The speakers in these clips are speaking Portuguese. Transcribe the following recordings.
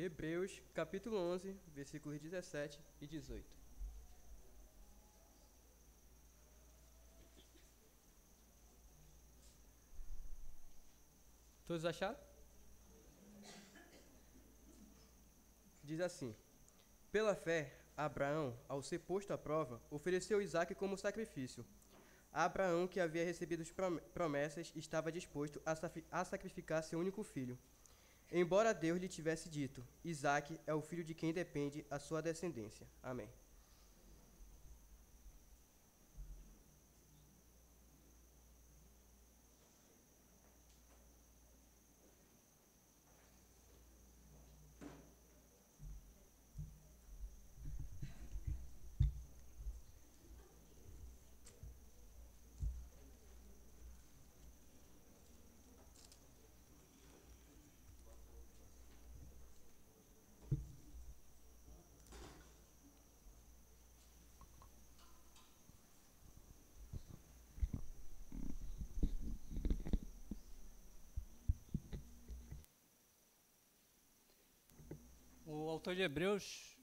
Hebreus, capítulo 11, versículos 17 e 18. Todos acharam? Diz assim: Pela fé, Abraão, ao ser posto à prova, ofereceu Isaque como sacrifício. Abraão, que havia recebido as promessas, estava disposto a sacrificar seu único filho. Embora Deus lhe tivesse dito: Isaque é o filho de quem depende a sua descendência. Amém. O autor de Hebreus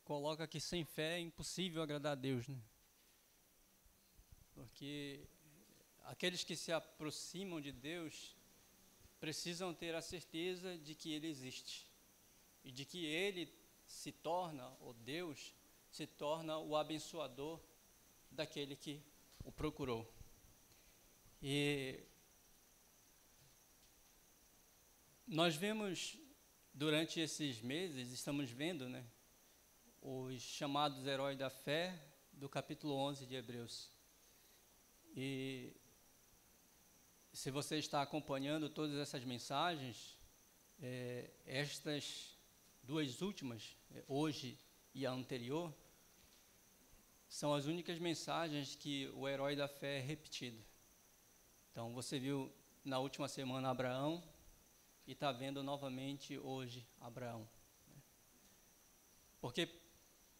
coloca que sem fé é impossível agradar a Deus, né? Porque aqueles que se aproximam de Deus precisam ter a certeza de que Ele existe e de que Ele se torna, ou Deus se torna o abençoador daquele que o procurou. E nós vemos durante esses meses, estamos vendo, né, os chamados heróis da fé do capítulo 11 de Hebreus. E se você está acompanhando todas essas mensagens, estas duas últimas, hoje e a anterior, são as únicas mensagens que o herói da fé é repetido. Então você viu na última semana Abraão e está vendo novamente hoje Abraão. Porque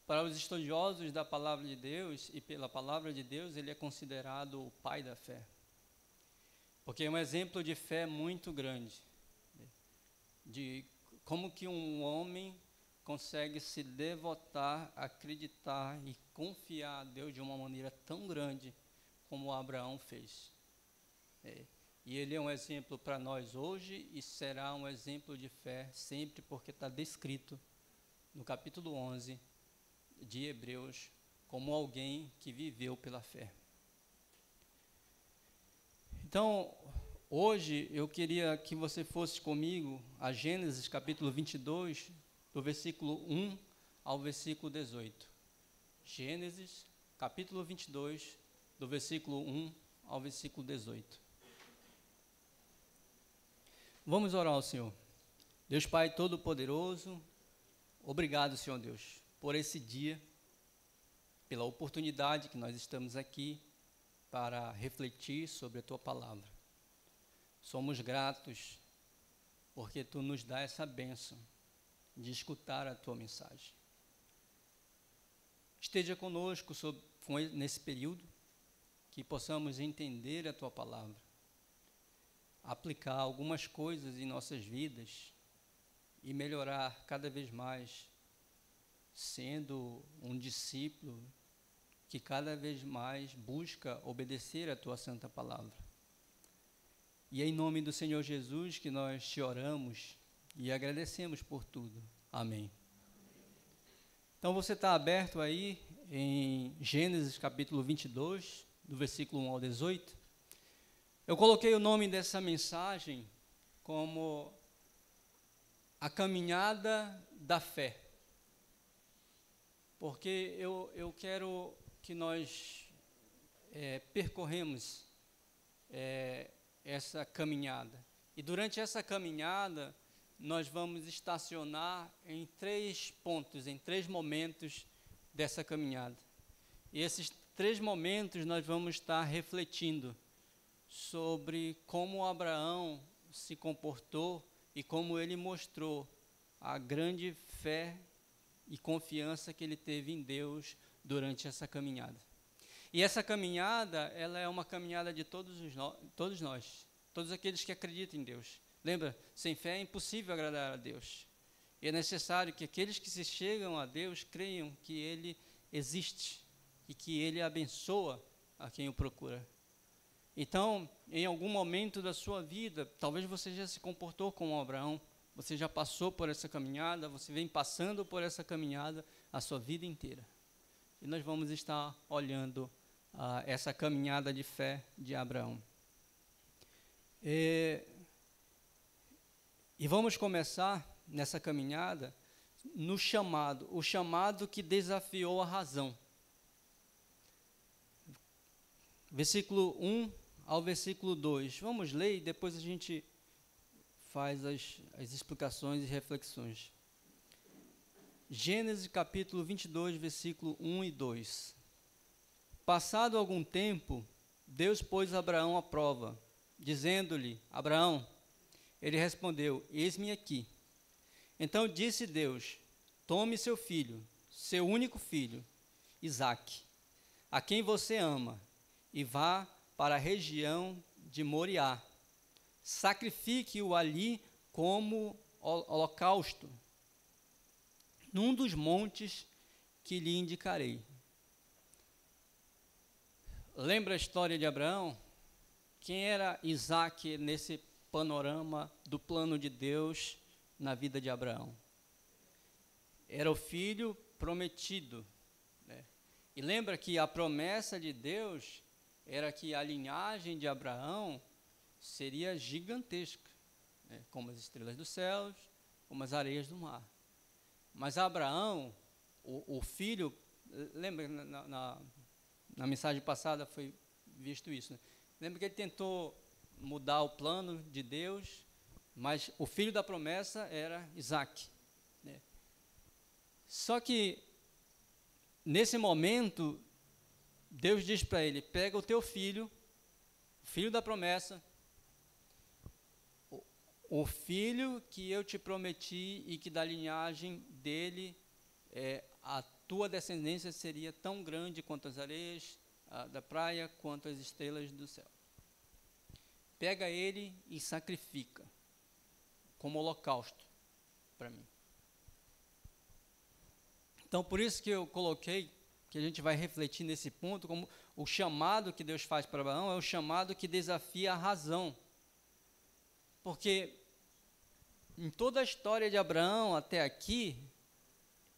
para os estudiosos da palavra de Deus e pela palavra de Deus, ele é considerado o pai da fé. Porque é um exemplo de fé muito grande, de como que um homem consegue se devotar, acreditar e confiar a Deus de uma maneira tão grande como Abraão fez. E ele é um exemplo para nós hoje e será um exemplo de fé sempre, porque está descrito no capítulo 11 de Hebreus como alguém que viveu pela fé. Então, hoje eu queria que você fosse comigo a Gênesis capítulo 22, do versículo 1 ao versículo 18. Gênesis capítulo 22, do versículo 1 ao versículo 18. Vamos orar ao Senhor. Deus Pai Todo-Poderoso, obrigado, Senhor Deus, por esse dia, pela oportunidade que nós estamos aqui para refletir sobre a Tua Palavra. Somos gratos porque Tu nos dá essa bênção de escutar a Tua mensagem. Esteja conosco nesse período, que possamos entender a Tua Palavra, aplicar algumas coisas em nossas vidas e melhorar cada vez mais, sendo um discípulo que cada vez mais busca obedecer a Tua Santa Palavra. E é em nome do Senhor Jesus que nós te oramos e agradecemos por tudo. Amém. Então você está aberto aí em Gênesis capítulo 22, do versículo 1 ao 18. Eu coloquei o nome dessa mensagem como a caminhada da fé, porque eu quero que nós percorremos essa caminhada. E durante essa caminhada, nós vamos estacionar em 3 pontos, em 3 momentos dessa caminhada. E esses 3 momentos nós vamos estar refletindo sobre como Abraão se comportou e como ele mostrou a grande fé e confiança que ele teve em Deus durante essa caminhada. E essa caminhada, ela é uma caminhada de todos nós, todos aqueles que acreditam em Deus. Lembra, sem fé é impossível agradar a Deus. E é necessário que aqueles que se chegam a Deus creiam que Ele existe e que Ele abençoa a quem o procura. Então, em algum momento da sua vida, talvez você já se comportou como Abraão, você já passou por essa caminhada, você vem passando por essa caminhada a sua vida inteira. E nós vamos estar olhando essa caminhada de fé de Abraão. E vamos começar nessa caminhada no chamado, o chamado que desafiou a razão. Versículo 1 ao versículo 2. Vamos ler e depois a gente faz as explicações e reflexões. Gênesis capítulo 22, versículo 1 e 2. Passado algum tempo, Deus pôs Abraão à prova, dizendo-lhe: Abraão. Ele respondeu: Eis-me aqui. Então disse Deus: Tome seu filho, seu único filho, Isaque, a quem você ama, e vá para a região de Moriá. Sacrifique-o ali como holocausto, num dos montes que lhe indicarei. Lembra a história de Abraão? Quem era Isaque nesse panorama do plano de Deus na vida de Abraão? Era o filho prometido, né? E lembra que a promessa de Deus era que a linhagem de Abraão seria gigantesca, né? Como as estrelas dos céus, como as areias do mar. Mas Abraão, o filho, lembra na mensagem passada foi visto isso, né? Lembra que ele tentou mudar o plano de Deus, mas o filho da promessa era Isaque, né? Só que, nesse momento, Deus diz para ele: pega o teu filho, o filho da promessa, o filho que eu te prometi e que da linhagem dele, a tua descendência seria tão grande quanto as areias da praia, quanto as estrelas do céu. Pega ele e sacrifica como holocausto para mim. Então, por isso que eu coloquei que a gente vai refletir nesse ponto, como o chamado que Deus faz para Abraão é o chamado que desafia a razão. Porque em toda a história de Abraão até aqui,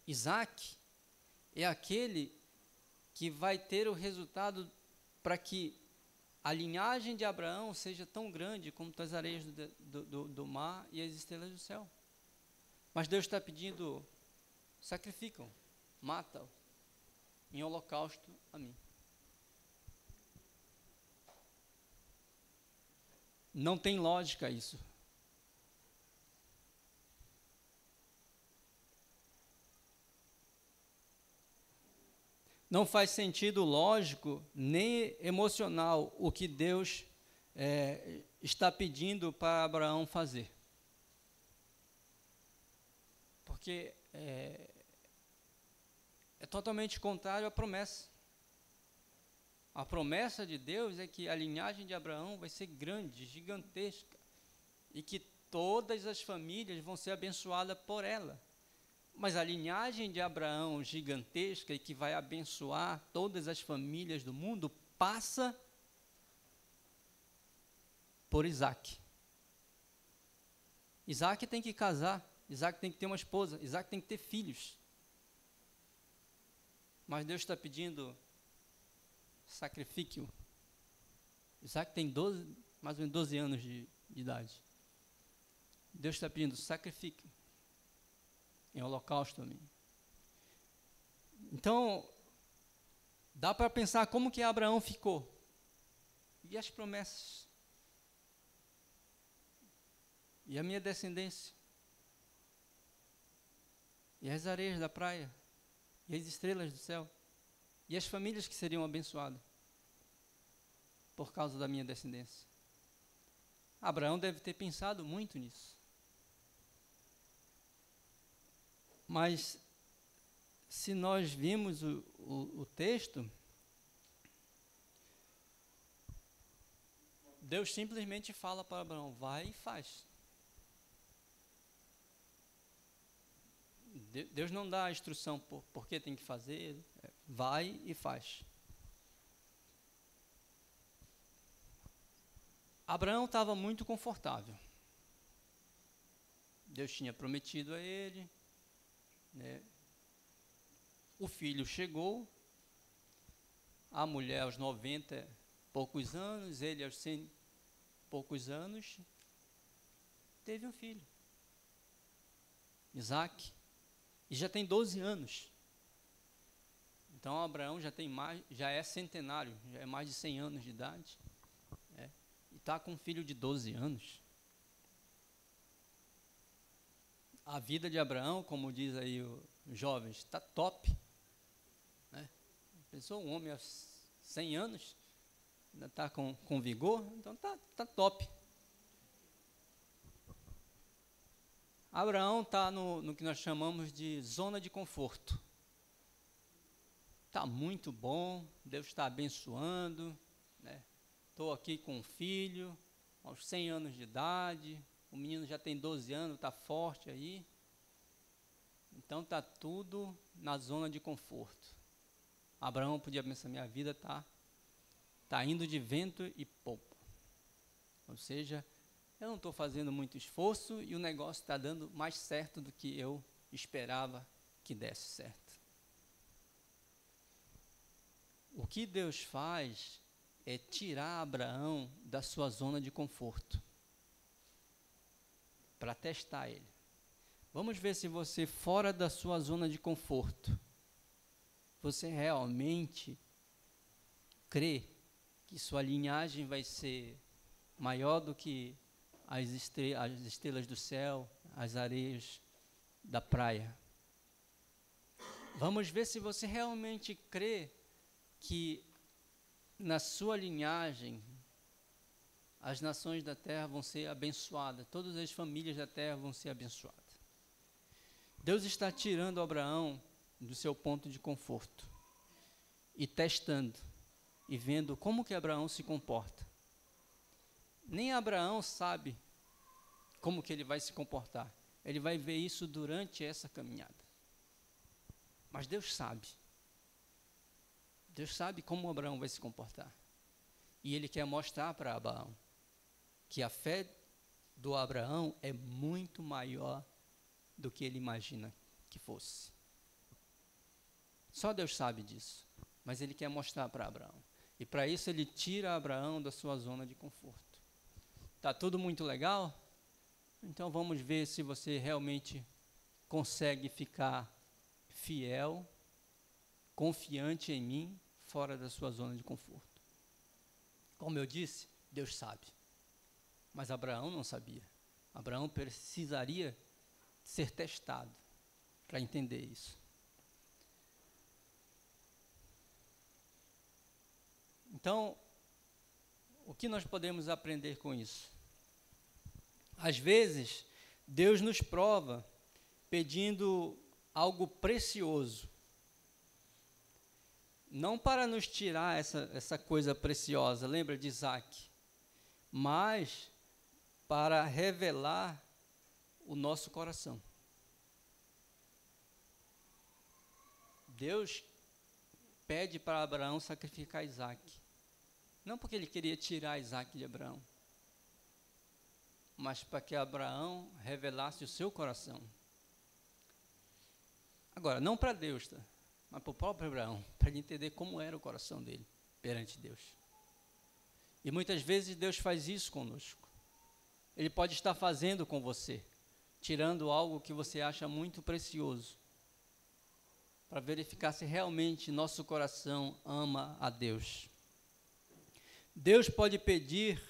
Isaque é aquele que vai ter o resultado para que a linhagem de Abraão seja tão grande como as areias do mar e as estrelas do céu. Mas Deus está pedindo: sacrificam, mata-o em holocausto a mim. Não tem lógica isso. Não faz sentido lógico nem emocional o que Deus está pedindo para Abraão fazer. Porque é totalmente contrário à promessa. A promessa de Deus é que a linhagem de Abraão vai ser grande, gigantesca, e que todas as famílias vão ser abençoadas por ela. Mas a linhagem de Abraão gigantesca e que vai abençoar todas as famílias do mundo passa por Isaque. Isaque tem que casar, Isaque tem que ter uma esposa, Isaque tem que ter filhos. Mas Deus está pedindo: sacrifique-o. Isaque tem mais ou menos 12 anos de idade. Deus está pedindo: sacrifique em holocausto a mim. Então, dá para pensar como que Abraão ficou. E as promessas? E a minha descendência? E as areias da praia? E as estrelas do céu? E as famílias que seriam abençoadas por causa da minha descendência? Abraão deve ter pensado muito nisso. Mas, se nós vimos o texto, Deus simplesmente fala para Abraão: vai e faz. Deus não dá a instrução por que tem que fazer, vai e faz. Abraão estava muito confortável. Deus tinha prometido a ele, né? O filho chegou, a mulher aos 90 e poucos anos, ele aos 100 e poucos anos, teve um filho, Isaac, e já tem 12 anos. Então Abraão já é centenário, já é mais de 100 anos de idade, e está com um filho de 12 anos. A vida de Abraão, como diz aí os jovens, está top. Né? Pensou um homem aos 100 anos, ainda está com vigor, então tá top. Abraão está no que nós chamamos de zona de conforto. Está muito bom, Deus está abençoando, estou aqui com um filho, aos 100 anos de idade, o menino já tem 12 anos, está forte aí. Então está tudo na zona de conforto. Abraão podia pensar, minha vida está indo de vento e popa. Ou seja, eu não estou fazendo muito esforço e o negócio está dando mais certo do que eu esperava que desse certo. O que Deus faz é tirar Abraão da sua zona de conforto, para testar ele. Vamos ver se você, fora da sua zona de conforto, você realmente crê que sua linhagem vai ser maior do que as estrelas do céu, as areias da praia. Vamos ver se você realmente crê que na sua linhagem as nações da terra vão ser abençoadas, todas as famílias da terra vão ser abençoadas. Deus está tirando Abraão do seu ponto de conforto e testando e vendo como que Abraão se comporta. Nem Abraão sabe como que ele vai se comportar. Ele vai ver isso durante essa caminhada. Mas Deus sabe. Deus sabe como Abraão vai se comportar. E ele quer mostrar para Abraão que a fé do Abraão é muito maior do que ele imagina que fosse. Só Deus sabe disso. Mas ele quer mostrar para Abraão. E para isso ele tira Abraão da sua zona de conforto. Está tudo muito legal? Então vamos ver se você realmente consegue ficar fiel, confiante em mim, fora da sua zona de conforto. Como eu disse, Deus sabe. Mas Abraão não sabia. Abraão precisaria ser testado para entender isso. Então, o que nós podemos aprender com isso? Às vezes, Deus nos prova pedindo algo precioso. Não para nos tirar essa coisa preciosa, lembra de Isaac? Mas para revelar o nosso coração. Deus pede para Abraão sacrificar Isaac. Não porque ele queria tirar Isaac de Abraão, mas para que Abraão revelasse o seu coração. Agora, não para Deus, tá? Mas para o próprio Abraão, para ele entender como era o coração dele perante Deus. E muitas vezes Deus faz isso conosco. Ele pode estar fazendo com você, tirando algo que você acha muito precioso, para verificar se realmente nosso coração ama a Deus. Deus pode pedir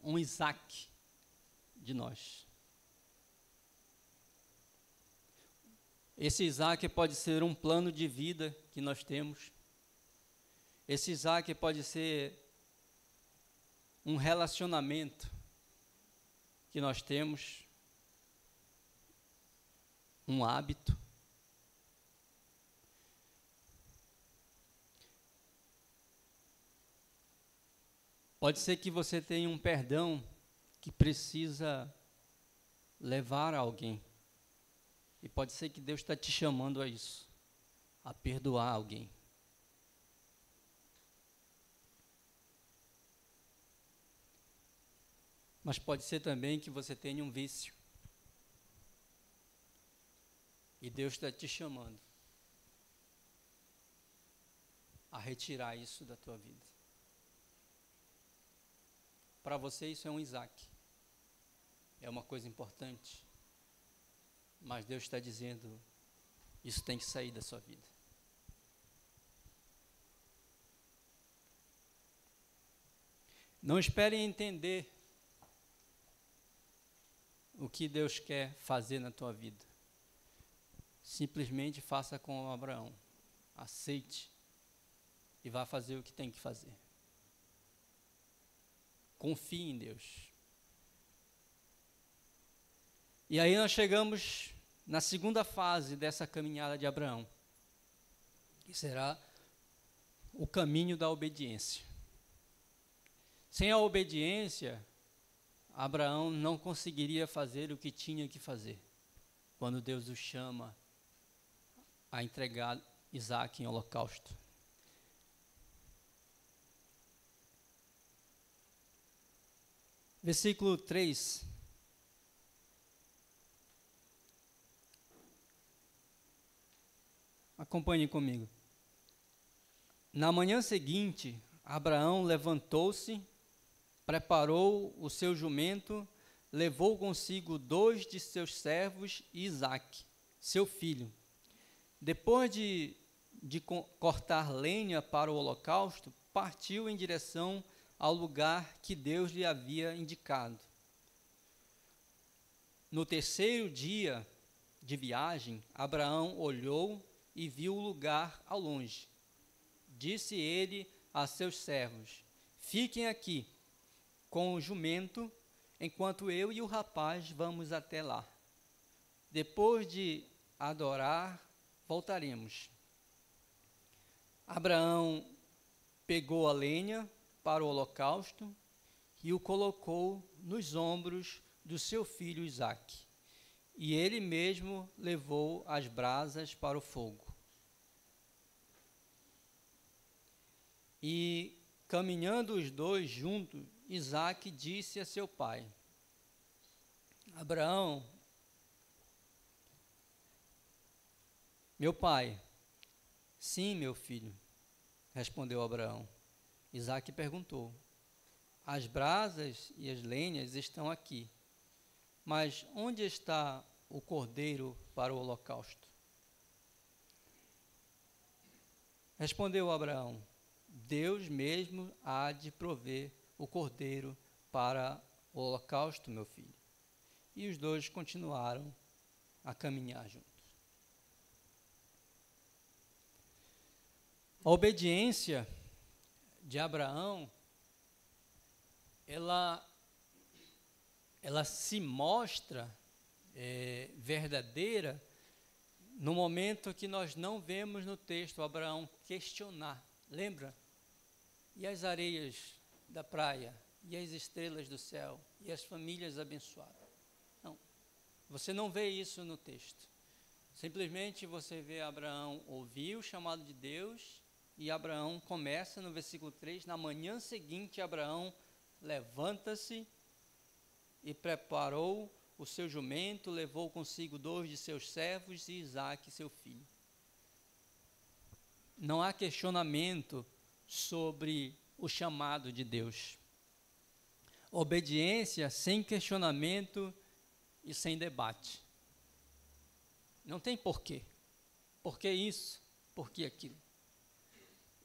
um Isaac de nós. Esse Isaac pode ser um plano de vida que nós temos. Esse Isaac pode ser um relacionamento que nós temos, um hábito. Pode ser que você tenha um perdão que precisa levar a alguém. E pode ser que Deus está te chamando a isso, a perdoar alguém. Mas pode ser também que você tenha um vício. E Deus está te chamando a retirar isso da tua vida. Para você isso é um Isaac. É uma coisa importante. Mas Deus está dizendo, isso tem que sair da sua vida. Não espere entender o que Deus quer fazer na tua vida. Simplesmente faça como Abraão. Aceite e vá fazer o que tem que fazer. Confie em Deus. E aí nós chegamos na segunda fase dessa caminhada de Abraão, que será o caminho da obediência. Sem a obediência, Abraão não conseguiria fazer o que tinha que fazer, quando Deus o chama a entregar Isaque em holocausto. Versículo 3. Acompanhe comigo. Na manhã seguinte, Abraão levantou-se, preparou o seu jumento, levou consigo 2 de seus servos e Isaque, seu filho. Depois de cortar lenha para o holocausto, partiu em direção ao lugar que Deus lhe havia indicado. No terceiro dia de viagem, Abraão olhou e viu o lugar ao longe. Disse ele a seus servos: fiquem aqui com o jumento, enquanto eu e o rapaz vamos até lá. Depois de adorar, voltaremos. Abraão pegou a lenha para o holocausto e o colocou nos ombros do seu filho Isaque. E ele mesmo levou as brasas para o fogo. E, caminhando os dois juntos, Isaque disse a seu pai: Abraão, meu pai. Sim, meu filho, respondeu Abraão. Isaque perguntou: as brasas e as lenhas estão aqui, mas onde está o cordeiro para o holocausto? Respondeu Abraão: Deus mesmo há de prover o cordeiro para o holocausto, meu filho. E os dois continuaram a caminhar juntos. A obediência de Abraão, ela se mostra verdadeira no momento que nós não vemos no texto Abraão questionar. Lembra? E as areias da praia, e as estrelas do céu, e as famílias abençoadas. Não, você não vê isso no texto. Simplesmente você vê Abraão ouvir o chamado de Deus, e Abraão começa no versículo 3, na manhã seguinte Abraão levanta-se e preparou o seu jumento, levou consigo 2 de seus servos e Isaque, seu filho. Não há questionamento sobre o chamado de Deus. Obediência sem questionamento e sem debate. Não tem porquê. Por que isso? Por que aquilo?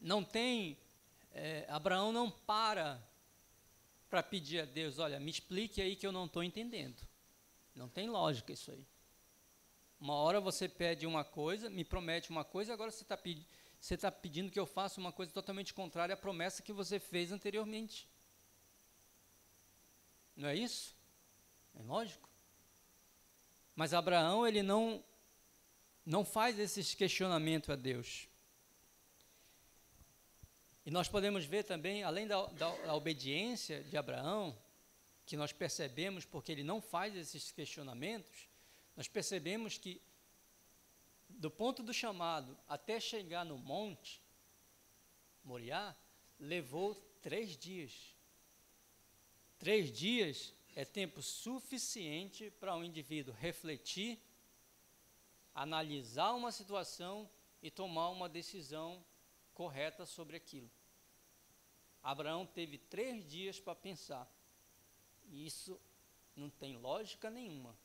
Não tem, Abraão não para pedir a Deus, olha, me explique aí que eu não estou entendendo. Não tem lógica isso aí. Uma hora você pede uma coisa, me promete uma coisa, agora você está pedindo que eu faça uma coisa totalmente contrária à promessa que você fez anteriormente. Não é isso? É lógico. Mas Abraão, ele não faz esses questionamentos a Deus. E nós podemos ver também, além da obediência de Abraão, que nós percebemos porque ele não faz esses questionamentos, nós percebemos que do ponto do chamado até chegar no monte Moriá, levou 3 dias. 3 dias é tempo suficiente para um indivíduo refletir, analisar uma situação e tomar uma decisão correta sobre aquilo. Abraão teve 3 dias para pensar. E isso não tem lógica nenhuma.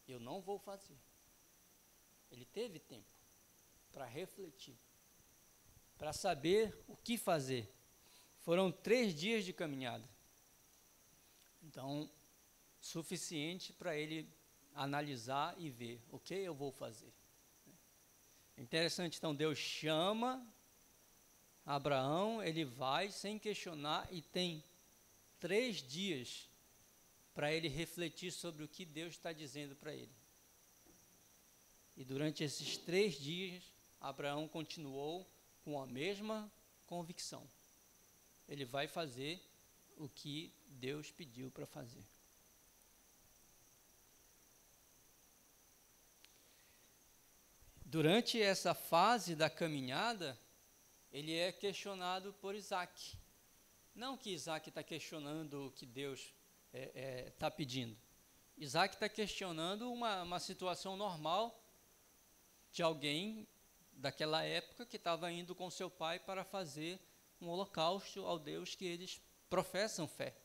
Eu não vou fazer. Ele teve tempo para refletir, para saber o que fazer. Foram 3 dias de caminhada. Então, suficiente para ele analisar e ver o que eu vou fazer. Interessante, então, Deus chama Abraão, ele vai sem questionar e tem 3 dias para ele refletir sobre o que Deus está dizendo para ele. E durante esses 3 dias, Abraão continuou com a mesma convicção. Ele vai fazer o que Deus pediu para fazer. Durante essa fase da caminhada, ele é questionado por Isaac. Não que Isaac está questionando o que Deus está pedindo. Isaac está questionando uma situação normal de alguém daquela época que estava indo com seu pai para fazer um holocausto ao Deus que eles professam fé.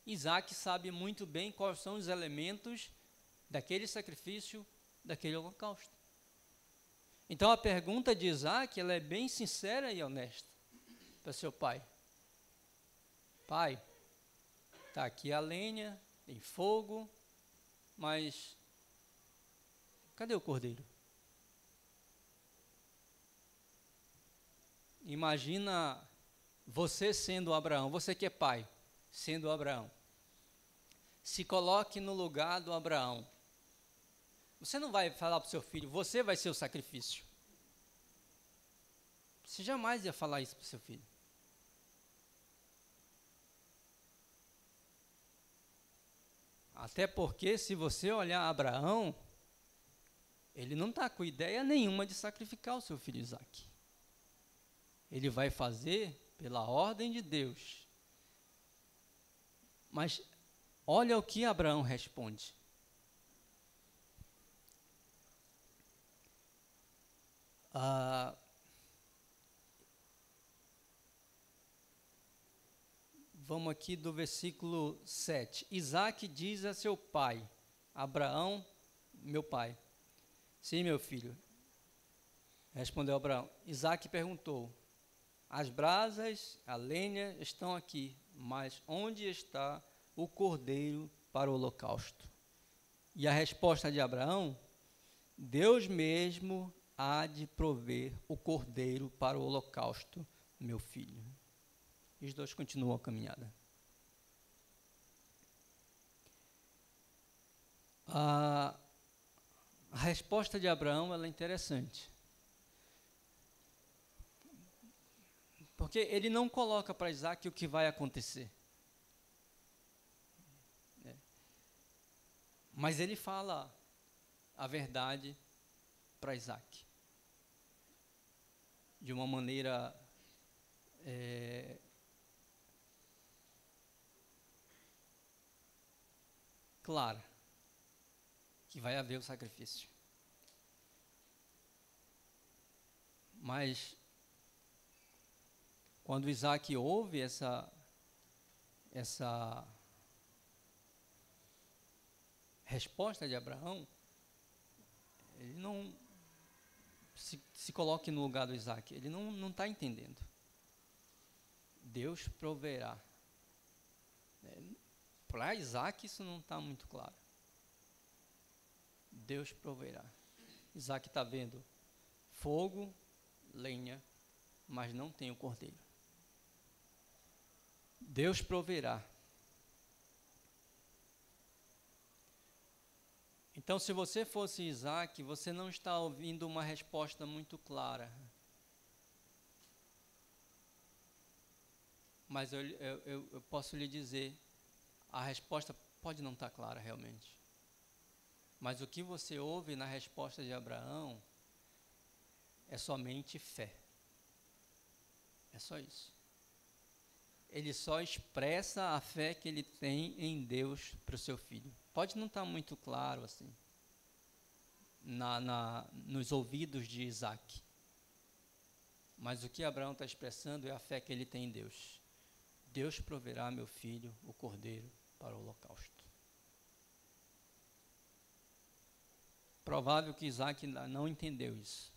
Isaac sabe muito bem quais são os elementos daquele sacrifício, daquele holocausto. Então a pergunta de Isaac, ela é bem sincera e honesta para seu pai. Pai, está aqui a lenha, tem fogo, mas cadê o cordeiro? Imagina você sendo Abraão, você que é pai, sendo Abraão. Se coloque no lugar do Abraão. Você não vai falar para o seu filho, você vai ser o sacrifício. Você jamais ia falar isso para o seu filho. Até porque, se você olhar Abraão, ele não está com ideia nenhuma de sacrificar o seu filho Isaque. Ele vai fazer pela ordem de Deus. Mas olha o que Abraão responde. Vamos aqui do versículo 7. Isaque diz a seu pai, Abraão, meu pai. Sim, meu filho. Respondeu Abraão. Isaque perguntou, as brasas, a lenha estão aqui, mas onde está o cordeiro para o holocausto? E a resposta de Abraão, Deus mesmo há de prover o cordeiro para o holocausto, meu filho. E os dois continuam a caminhada. A resposta de Abraão ela é interessante. Porque ele não coloca para Isaque o que vai acontecer. Mas ele fala a verdade para Isaque. De uma maneira clara. Que vai haver o sacrifício. Mas quando Isaque ouve essa resposta de Abraão, ele não se coloque no lugar do Isaque, ele não está entendendo. Deus proverá. Para Isaque isso não está muito claro. Deus proverá. Isaque está vendo fogo, lenha, mas não tem o cordeiro. Deus proverá. Então, se você fosse Isaque, você não está ouvindo uma resposta muito clara. Mas eu posso lhe dizer, a resposta pode não estar clara realmente. Mas o que você ouve na resposta de Abraão é somente fé. É só isso. Ele só expressa a fé que ele tem em Deus para o seu filho. Pode não estar muito claro assim, nos ouvidos de Isaac. Mas o que Abraão está expressando é a fé que ele tem em Deus. Deus proverá, meu filho, o cordeiro para o holocausto. Provável que Isaac não entendeu isso.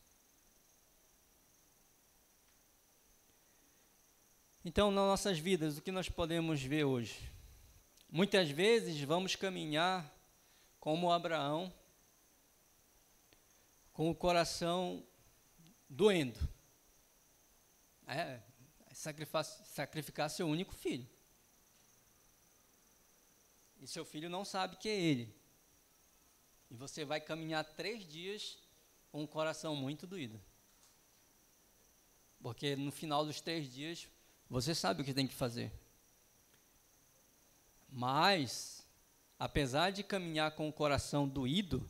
Então, nas nossas vidas, o que nós podemos ver hoje? Muitas vezes vamos caminhar como Abraão, com o coração doendo. Sacrificar seu único filho. E seu filho não sabe que é ele. E você vai caminhar 3 dias com um coração muito doído. Porque no final dos 3 dias, você sabe o que tem que fazer. Mas, apesar de caminhar com o coração doído,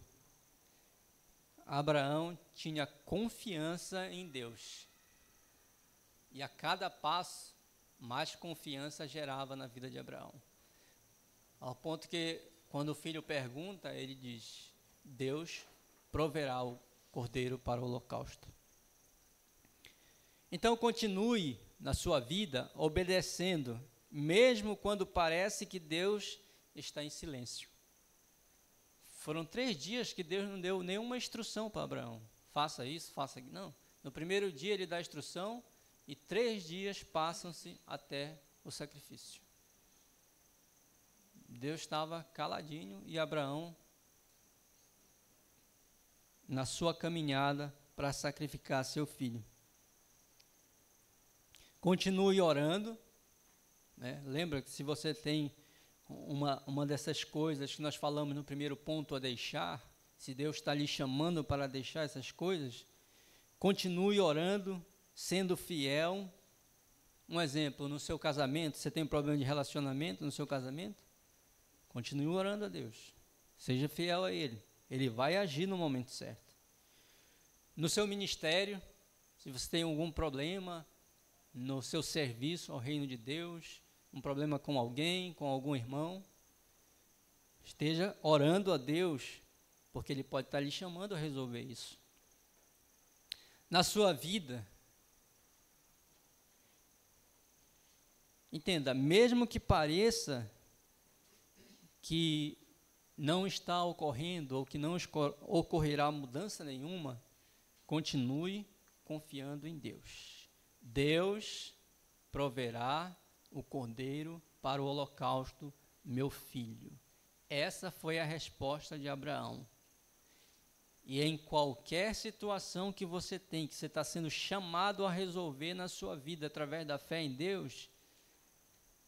Abraão tinha confiança em Deus. E a cada passo, mais confiança gerava na vida de Abraão. Ao ponto que, quando o filho pergunta, ele diz: Deus proverá o cordeiro para o holocausto. Então, continue na sua vida obedecendo, mesmo quando parece que Deus está em silêncio. Foram 3 dias que Deus não deu nenhuma instrução para Abraão. Faça isso, faça aquilo. Não. No primeiro dia ele dá a instrução e 3 dias passam-se até o sacrifício. Deus estava caladinho e Abraão, na sua caminhada para sacrificar seu filho. Continue orando, né? Lembra que se você tem uma dessas coisas que nós falamos no primeiro ponto a deixar, se Deus está lhe chamando para deixar essas coisas, continue orando, sendo fiel. Um exemplo, no seu casamento, você tem um problema de relacionamento no seu casamento? Continue orando a Deus, seja fiel a Ele, Ele vai agir no momento certo. No seu ministério, se você tem algum problema no seu serviço ao reino de Deus, um problema com alguém, com algum irmão, esteja orando a Deus, porque Ele pode estar lhe chamando a resolver isso. Na sua vida, entenda, mesmo que pareça que não está ocorrendo ou que não ocorrerá mudança nenhuma, continue confiando em Deus. Deus proverá o cordeiro para o holocausto, meu filho. Essa foi a resposta de Abraão. E em qualquer situação que você tem, que você está sendo chamado a resolver na sua vida através da fé em Deus,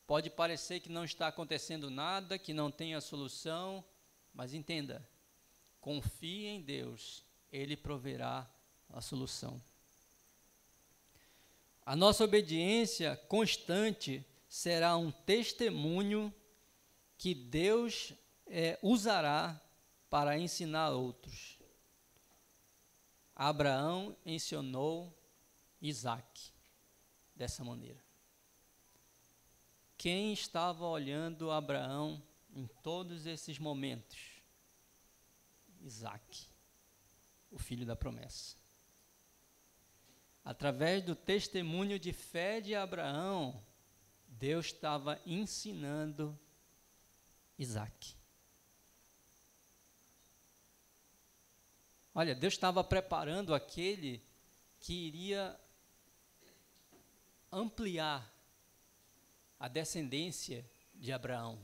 pode parecer que não está acontecendo nada, que não tem a solução, mas entenda, confie em Deus, Ele proverá a solução. A nossa obediência constante será um testemunho que Deus usará para ensinar outros. Abraão ensinou Isaac dessa maneira. Quem estava olhando Abraão em todos esses momentos? Isaac, o filho da promessa. Através do testemunho de fé de Abraão, Deus estava ensinando Isaac. Olha, Deus estava preparando aquele que iria ampliar a descendência de Abraão.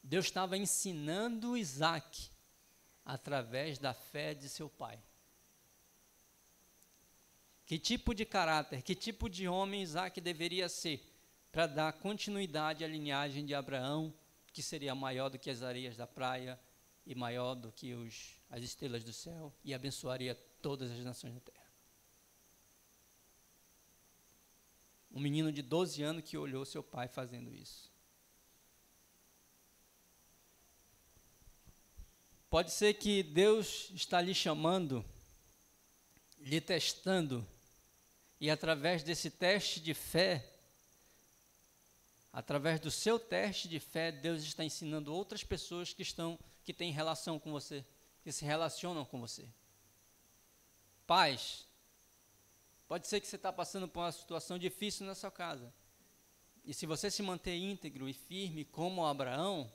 Deus estava ensinando Isaac através da fé de seu pai. Que tipo de caráter, que tipo de homem Isaac deveria ser para dar continuidade à linhagem de Abraão, que seria maior do que as areias da praia e maior do que as estrelas do céu e abençoaria todas as nações da terra. Um menino de 12 anos que olhou seu pai fazendo isso. Pode ser que Deus está lhe chamando, lhe testando, e através desse teste de fé, através do seu teste de fé, Deus está ensinando outras pessoas que têm relação com você, que se relacionam com você. Pais, pode ser que você está passando por uma situação difícil na sua casa. E se você se manter íntegro e firme como Abraão,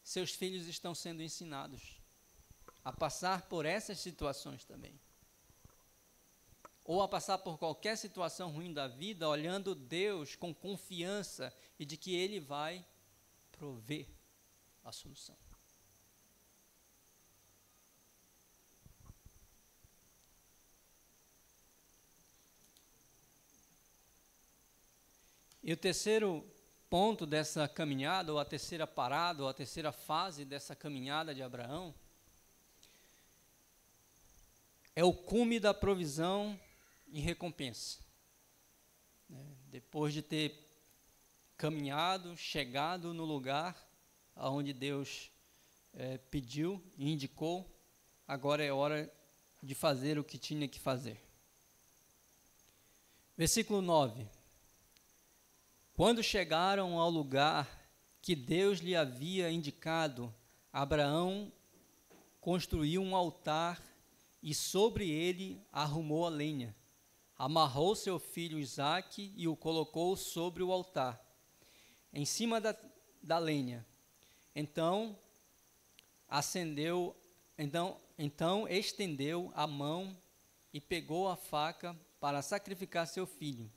seus filhos estão sendo ensinados a passar por essas situações também. Ou a passar por qualquer situação ruim da vida, olhando Deus com confiança e de que Ele vai prover a solução. E o terceiro ponto dessa caminhada, ou a terceira parada, ou a terceira fase dessa caminhada de Abraão, é o cume da provisão e recompensa. Depois de ter caminhado, chegado no lugar aonde Deus pediu e indicou, agora é hora de fazer o que tinha que fazer. Versículo 9. Quando chegaram ao lugar que Deus lhe havia indicado, Abraão construiu um altar e sobre ele arrumou a lenha. Amarrou seu filho Isaque e o colocou sobre o altar, em cima da lenha. Então estendeu a mão e pegou a faca para sacrificar seu filho.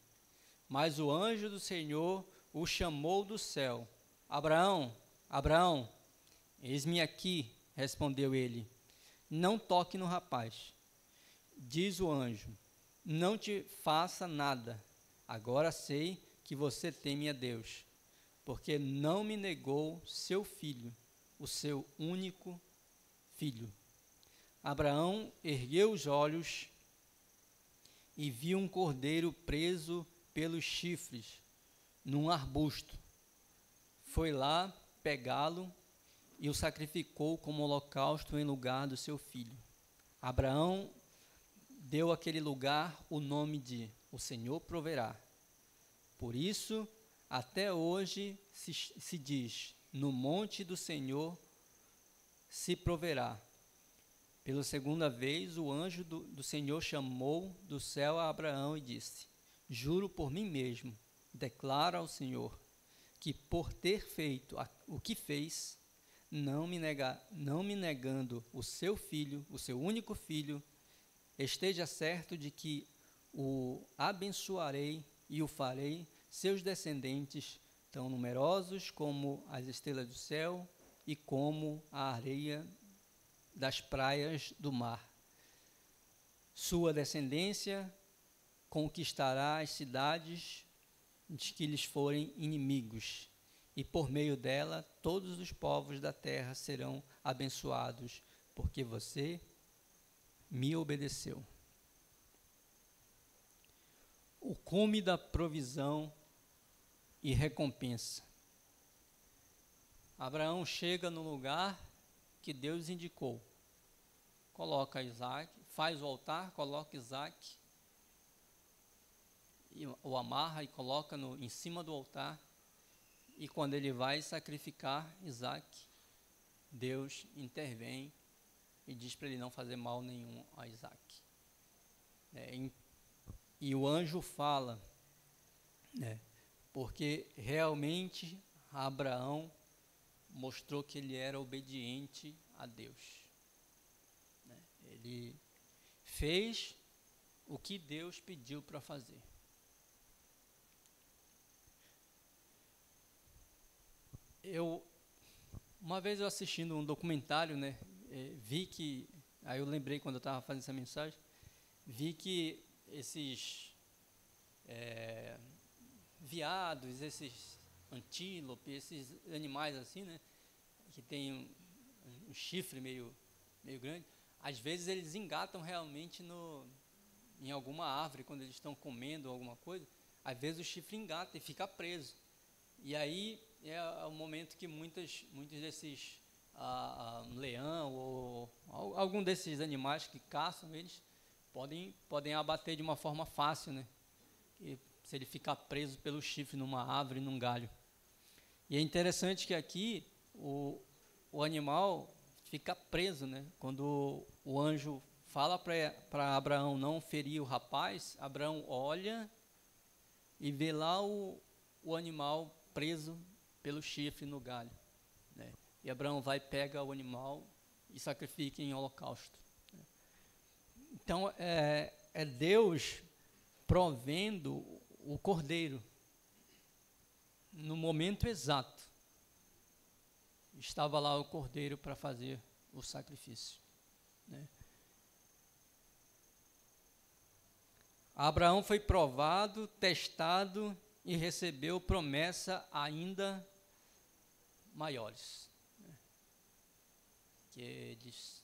Mas o anjo do Senhor o chamou do céu. Abraão, Abraão, eis-me aqui, respondeu ele. Não toque no rapaz. Diz o anjo, não te faça nada. Agora sei que você teme a Deus, porque não me negou seu filho, o seu único filho. Abraão ergueu os olhos e viu um cordeiro preso pelos chifres num arbusto. Foi lá pegá-lo e o sacrificou como holocausto em lugar do seu filho. Abraão deu àquele lugar o nome de O Senhor Proverá. Por isso, até hoje se diz, no monte do Senhor se proverá. Pela segunda vez, o anjo do Senhor chamou do céu a Abraão e disse, juro por mim mesmo, declara ao Senhor, que por ter feito o que fez, não me negando o seu filho, o seu único filho, esteja certo de que o abençoarei e o farei seus descendentes tão numerosos como as estrelas do céu e como a areia das praias do mar. Sua descendência conquistará as cidades de que lhes forem inimigos, e por meio dela todos os povos da terra serão abençoados, porque você me obedeceu. O cume da provisão e recompensa. Abraão chega no lugar que Deus indicou. Coloca Isaque, faz o altar, coloca Isaque, o amarra e coloca em cima do altar. E quando ele vai sacrificar Isaque, Deus intervém e diz para ele não fazer mal nenhum a Isaque. E o anjo fala, porque realmente Abraão mostrou que ele era obediente a Deus. Ele fez o que Deus pediu para fazer. Uma vez eu assistindo um documentário, vi que, aí eu lembrei quando eu estava fazendo essa mensagem, vi que esses veados, esses antílopes, esses animais assim, que tem um chifre meio grande, às vezes eles engatam realmente em alguma árvore, quando eles estão comendo alguma coisa, às vezes o chifre engata e fica preso. E aí é o momento que muitos desses um leão ou algum desses animais que caçam, eles podem abater de uma forma fácil, né? E se ele ficar preso pelo chifre numa árvore, num galho. E é interessante que aqui o animal fica preso, né? Quando o anjo fala para Abraão não ferir o rapaz, Abraão olha e vê lá o animal preso pelo chifre no galho, né? E Abraão vai, pega o animal e sacrifica em holocausto. Então, é Deus provendo o cordeiro no momento exato. Estava lá o cordeiro para fazer o sacrifício, né? Abraão foi provado, testado e recebeu promessa ainda maiores, né? Que eles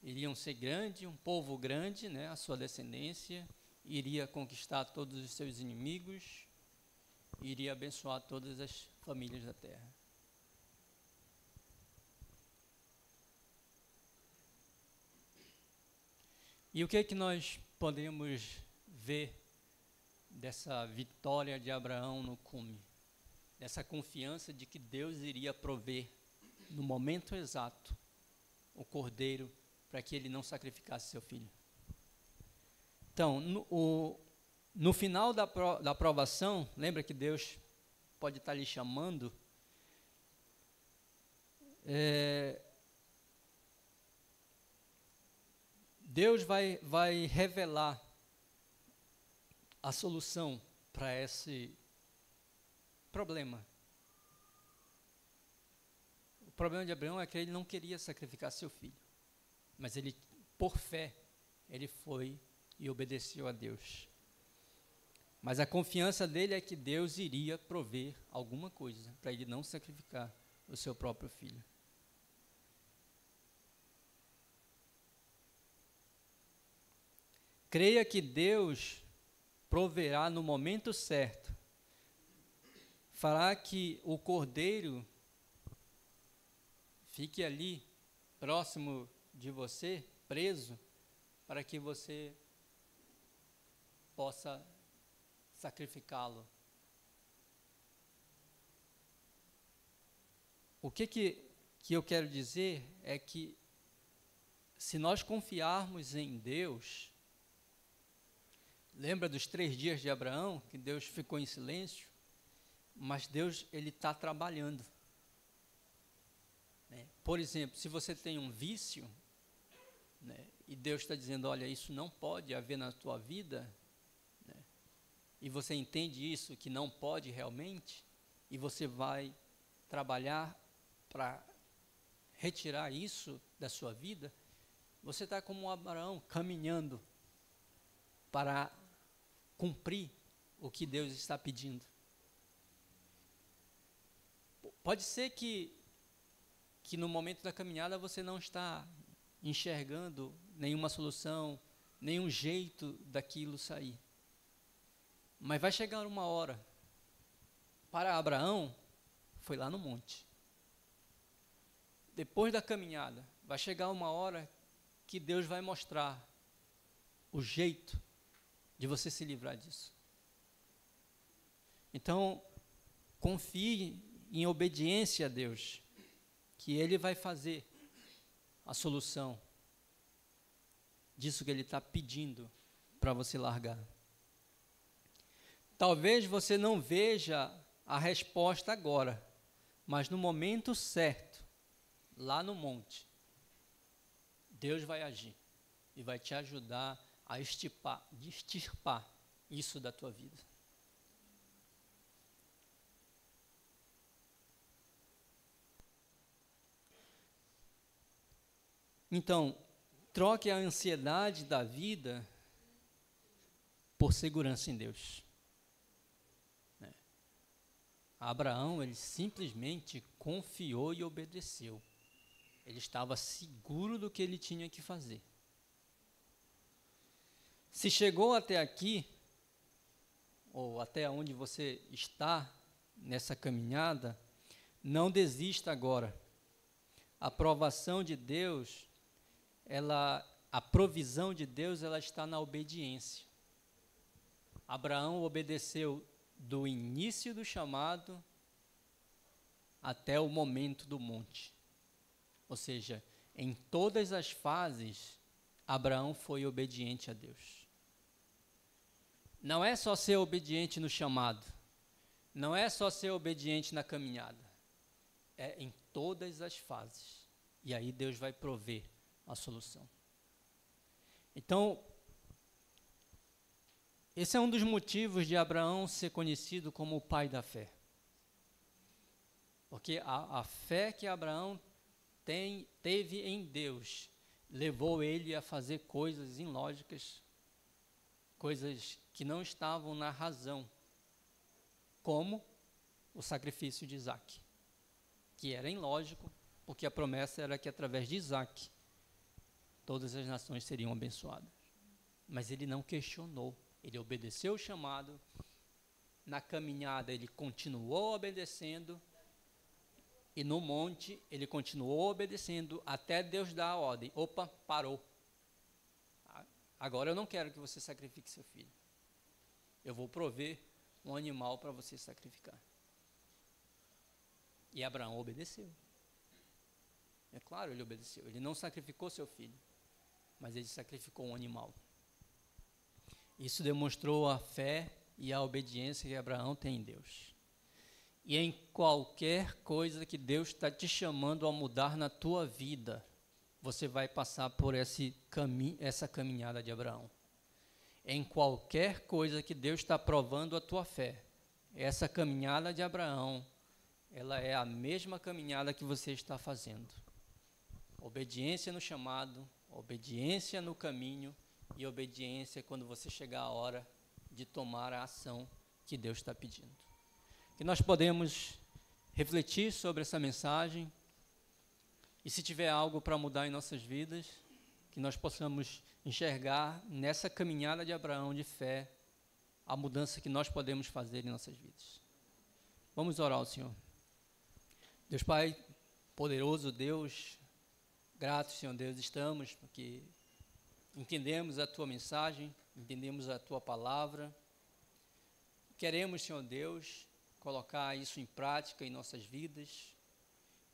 iriam ser grande, um povo grande, né? A sua descendência iria conquistar todos os seus inimigos, iria abençoar todas as famílias da terra. E o que é que nós podemos ver dessa vitória de Abraão no cume? Dessa confiança de que Deus iria prover no momento exato o cordeiro para que ele não sacrificasse seu filho. Então, no final da provação, lembra que Deus pode estar lhe chamando? Deus vai revelar a solução para esse problema. O problema de Abraão é que ele não queria sacrificar seu filho, mas ele, por fé, ele foi e obedeceu a Deus. Mas a confiança dele é que Deus iria prover alguma coisa para ele não sacrificar o seu próprio filho. Creia que Deus proverá no momento certo, fará que o cordeiro fique ali, próximo de você, preso, para que você possa sacrificá-lo. O que eu quero dizer é que, se nós confiarmos em Deus, lembra dos 3 dias de Abraão, que Deus ficou em silêncio? Mas Deus, ele está trabalhando, né? Por exemplo, se você tem um vício, né, e Deus está dizendo, olha, isso não pode haver na tua vida, né, e você entende isso, que não pode realmente, e você vai trabalhar para retirar isso da sua vida, você está como um Abraão, caminhando para cumprir o que Deus está pedindo. Pode ser que no momento da caminhada você não está enxergando nenhuma solução, nenhum jeito daquilo sair. Mas vai chegar uma hora. Para Abraão, foi lá no monte. Depois da caminhada, vai chegar uma hora que Deus vai mostrar o jeito de você se livrar disso. Então, confie em obediência a Deus, que Ele vai fazer a solução disso que Ele está pedindo para você largar. Talvez você não veja a resposta agora, mas no momento certo, lá no monte, Deus vai agir e vai te ajudar a extirpar isso da tua vida. Então, troque a ansiedade da vida por segurança em Deus. Abraão, ele simplesmente confiou e obedeceu. Ele estava seguro do que ele tinha que fazer. Se chegou até aqui, ou até onde você está nessa caminhada, não desista agora. a aprovação de Deus, a provisão de Deus, ela está na obediência. Abraão obedeceu do início do chamado até o momento do monte. Ou seja, em todas as fases, Abraão foi obediente a Deus. Não é só ser obediente no chamado, não é só ser obediente na caminhada, é em todas as fases. E aí Deus vai prover a solução. Então, esse é um dos motivos de Abraão ser conhecido como o pai da fé. Porque a fé que Abraão teve em Deus levou ele a fazer coisas ilógicas, coisas que não estavam na razão, como o sacrifício de Isaque, que era ilógico, porque a promessa era que através de Isaque todas as nações seriam abençoadas. Mas ele não questionou, ele obedeceu o chamado, na caminhada ele continuou obedecendo, e no monte ele continuou obedecendo até Deus dar a ordem. Opa, parou. Agora eu não quero que você sacrifique seu filho. Eu vou prover um animal para você sacrificar. E Abraão obedeceu. É claro, ele obedeceu. Ele não sacrificou seu filho, mas ele sacrificou um animal. Isso demonstrou a fé e a obediência que Abraão tem em Deus. E em qualquer coisa que Deus está te chamando a mudar na tua vida, você vai passar por essa caminhada de Abraão. Em qualquer coisa que Deus está provando a tua fé, essa caminhada de Abraão, ela é a mesma caminhada que você está fazendo. Obediência no chamado, obediência no caminho e obediência quando você chegar a hora de tomar a ação que Deus está pedindo. Que nós podemos refletir sobre essa mensagem e, se tiver algo para mudar em nossas vidas, que nós possamos enxergar nessa caminhada de Abraão de fé a mudança que nós podemos fazer em nossas vidas. Vamos orar ao Senhor. Deus Pai, poderoso Deus, gratos, Senhor Deus, estamos porque entendemos a Tua mensagem, entendemos a Tua palavra. Queremos, Senhor Deus, colocar isso em prática em nossas vidas,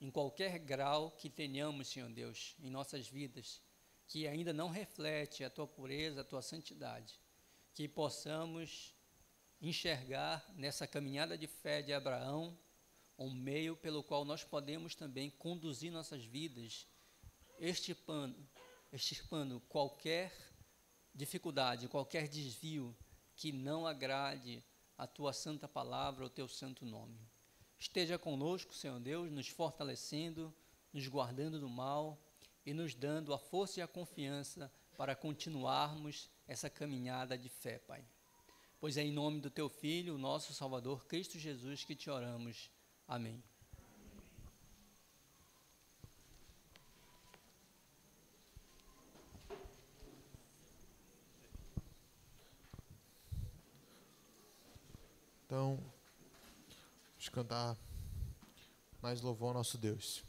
em qualquer grau que tenhamos, Senhor Deus, em nossas vidas, que ainda não reflete a Tua pureza, a Tua santidade, que possamos enxergar nessa caminhada de fé de Abraão um meio pelo qual nós podemos também conduzir nossas vidas, extirpando qualquer dificuldade, qualquer desvio que não agrade a Tua santa palavra, o Teu santo nome. Esteja conosco, Senhor Deus, nos fortalecendo, nos guardando do mal e nos dando a força e a confiança para continuarmos essa caminhada de fé, Pai. Pois é em nome do Teu Filho, o nosso Salvador, Cristo Jesus, que te oramos. Amém. Então, vamos cantar mais louvor ao nosso Deus.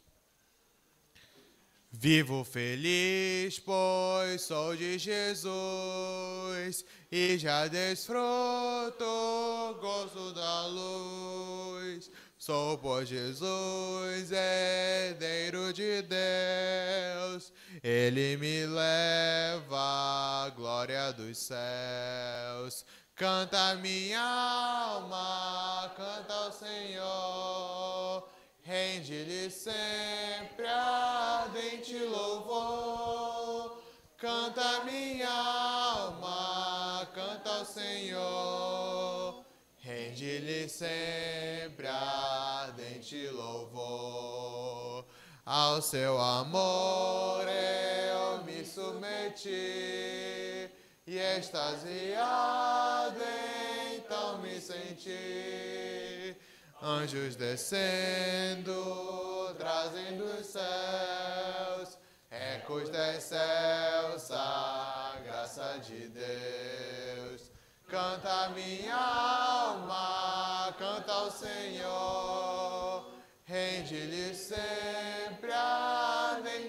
Vivo feliz, pois sou de Jesus, e já desfruto o gozo da luz. Sou por Jesus, herdeiro de Deus, Ele me leva à glória dos céus. Canta minha alma, canta ao Senhor, rende-lhe sempre ardente louvor. Canta minha alma, canta ao Senhor, rende-lhe sempre ardente louvor. Ao seu amor eu me submeti, e extasiado então me senti. Anjos descendo, trazem dos céus, ecos excelsa a graça de Deus. Canta minha alma, canta ao Senhor, rende-lhe sempre a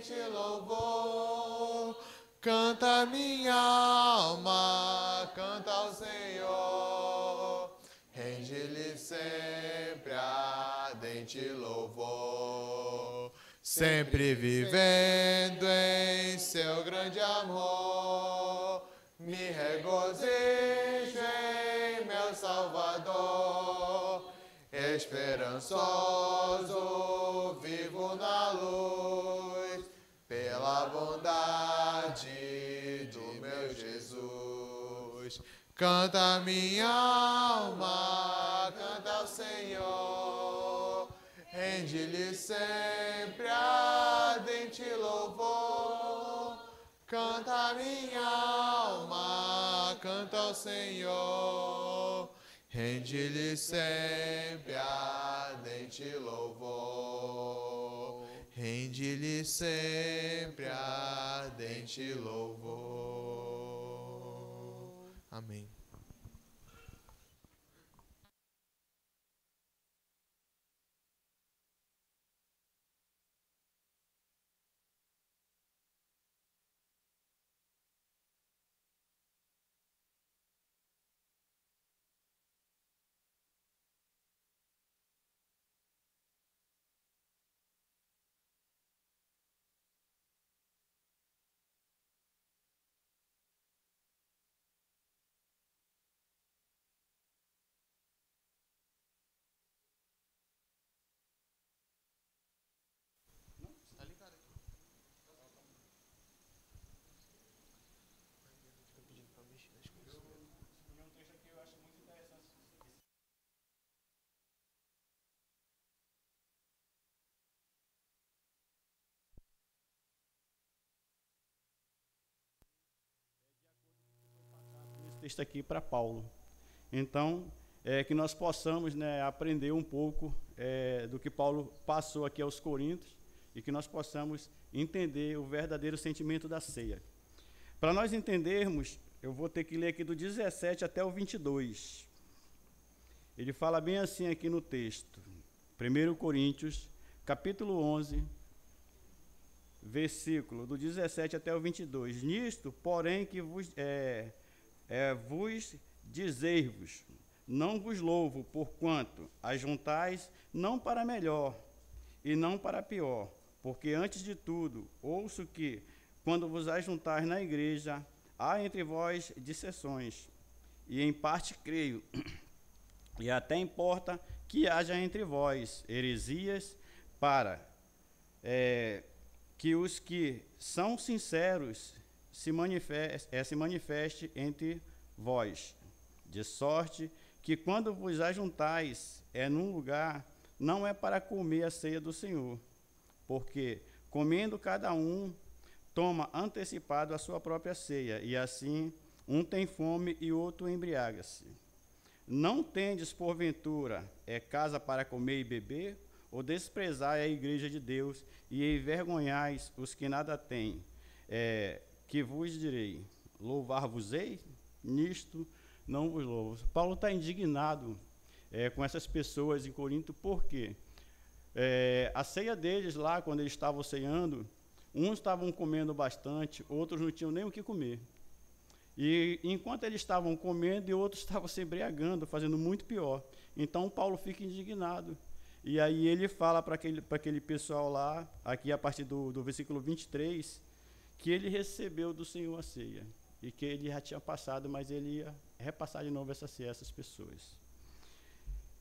ardente louvor. Canta minha alma, canta ao Senhor. Rende-lhe sempre ardente louvor. Sempre vivendo em seu grande amor. Me regozijo em meu Salvador. Esperançoso, vivo na luz, pela bondade do meu Jesus. Canta minha alma, canta ao Senhor. Rende-lhe sempre ardente louvor. Canta minha alma, canta ao Senhor. Rende-lhe sempre ardente louvor. Rende-lhe sempre ardente louvor. Amém. Texto aqui para Paulo. Então, que nós possamos, né, aprender um pouco do que Paulo passou aqui aos Coríntios e que nós possamos entender o verdadeiro sentimento da ceia. Para nós entendermos, eu vou ter que ler aqui do 17 até o 22. Ele fala bem assim aqui no texto. 1 Coríntios, capítulo 11, versículo do 17 até o 22. Nisto, porém, que vos dizei-vos, não vos louvo, porquanto ajuntais não para melhor e não para pior, porque antes de tudo ouço que, quando vos ajuntais na igreja, há entre vós dissensões, e em parte creio, e até importa que haja entre vós heresias, para que os que são sinceros se manifeste entre vós, de sorte que quando vos ajuntais num lugar, não é para comer a ceia do Senhor, porque comendo cada um toma antecipado a sua própria ceia, e assim um tem fome e outro embriaga-se. Não tendes porventura casa para comer e beber, ou desprezai a igreja de Deus e envergonhais os que nada têm? Que vos direi, louvar-vos-ei? Nisto não vos louvo. Paulo está indignado com essas pessoas em Corinto, porque a ceia deles lá, quando eles estavam ceando, uns estavam comendo bastante, outros não tinham nem o que comer. E enquanto eles estavam comendo, e outros estavam se embriagando, fazendo muito pior. Então Paulo fica indignado. E aí ele fala para aquele pessoal lá, aqui a partir do versículo 23, que ele recebeu do Senhor a ceia, e que ele já tinha passado, mas ele ia repassar de novo essa ceia a essas pessoas.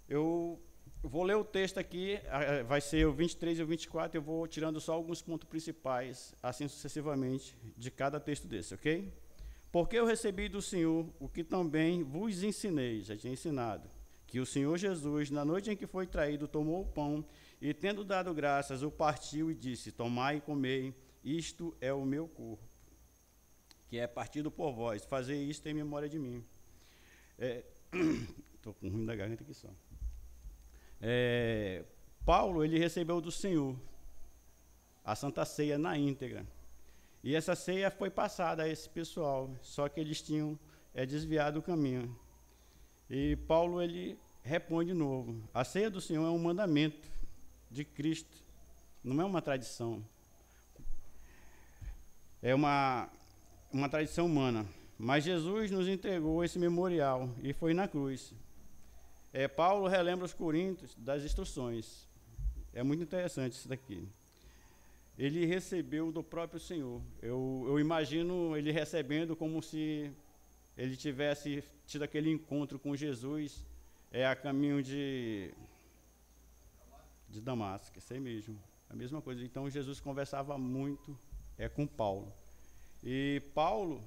Eu vou ler o texto aqui, vai ser o 23 e o 24, eu vou tirando só alguns pontos principais, assim sucessivamente, de cada texto desse, ok? Porque eu recebi do Senhor o que também vos ensinei, já tinha ensinado, que o Senhor Jesus, na noite em que foi traído, tomou o pão, e tendo dado graças, o partiu e disse, tomai e comei, isto é o meu corpo, que é partido por vós, fazei isto em memória de mim. Estou com ruim da garganta aqui só. Paulo, ele recebeu do Senhor a Santa Ceia na íntegra. E essa ceia foi passada a esse pessoal, só que eles tinham desviado o caminho. E Paulo, ele repõe de novo. A ceia do Senhor é um mandamento de Cristo, não é uma tradição. é uma tradição humana. Mas Jesus nos entregou esse memorial e foi na cruz. Paulo relembra os coríntios das instruções. É muito interessante isso daqui. Ele recebeu do próprio Senhor. Eu imagino ele recebendo como se ele tivesse tido aquele encontro com Jesus a caminho de Damasco, isso aí mesmo, a mesma coisa. Então Jesus conversava muito com Paulo. E Paulo,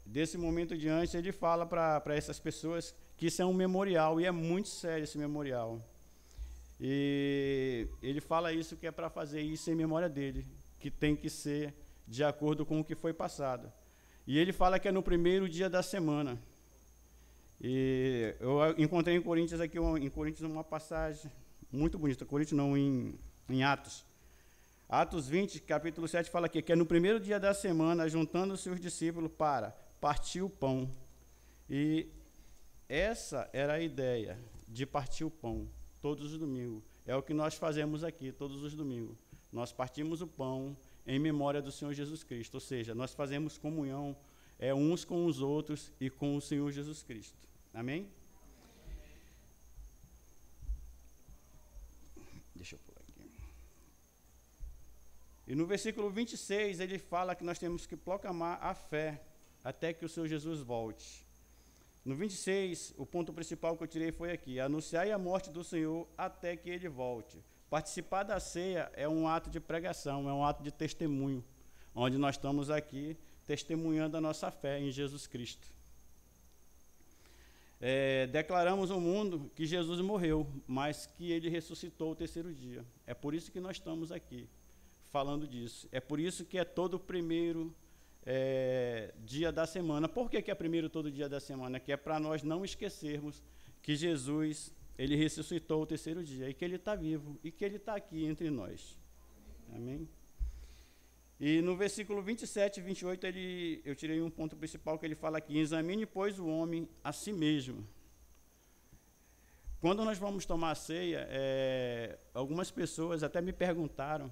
desse momento diante, ele fala para essas pessoas que isso é um memorial, e é muito sério esse memorial. E ele fala isso que é para fazer isso em memória dele, que tem que ser de acordo com o que foi passado. E ele fala que é no primeiro dia da semana. E eu encontrei em Coríntios uma passagem muito bonita. Coríntios não, em Atos. Atos 20, capítulo 7, fala aqui, que é no primeiro dia da semana, juntando-se os discípulos para partir o pão. E essa era a ideia, de partir o pão, todos os domingos. É o que nós fazemos aqui, todos os domingos. Nós partimos o pão em memória do Senhor Jesus Cristo. Ou seja, nós fazemos comunhão uns com os outros e com o Senhor Jesus Cristo. Amém? Deixa eu pôr aqui. E no versículo 26, ele fala que nós temos que proclamar a fé até que o Senhor Jesus volte. No 26, o ponto principal que eu tirei foi aqui: anunciai a morte do Senhor até que ele volte. Participar da ceia é um ato de pregação, é um ato de testemunho, onde nós estamos aqui testemunhando a nossa fé em Jesus Cristo. Declaramos ao mundo que Jesus morreu, mas que ele ressuscitou o terceiro dia. É por isso que nós estamos aqui, falando disso. É por isso que é todo o primeiro dia da semana. Por que é primeiro todo dia da semana? Que é para nós não esquecermos que Jesus, ele ressuscitou o terceiro dia, e que ele está vivo, e que ele está aqui entre nós. Amém? E no versículo 27 e 28, eu tirei um ponto principal que ele fala aqui: examine, pois, o homem a si mesmo. Quando nós vamos tomar a ceia, algumas pessoas até me perguntaram,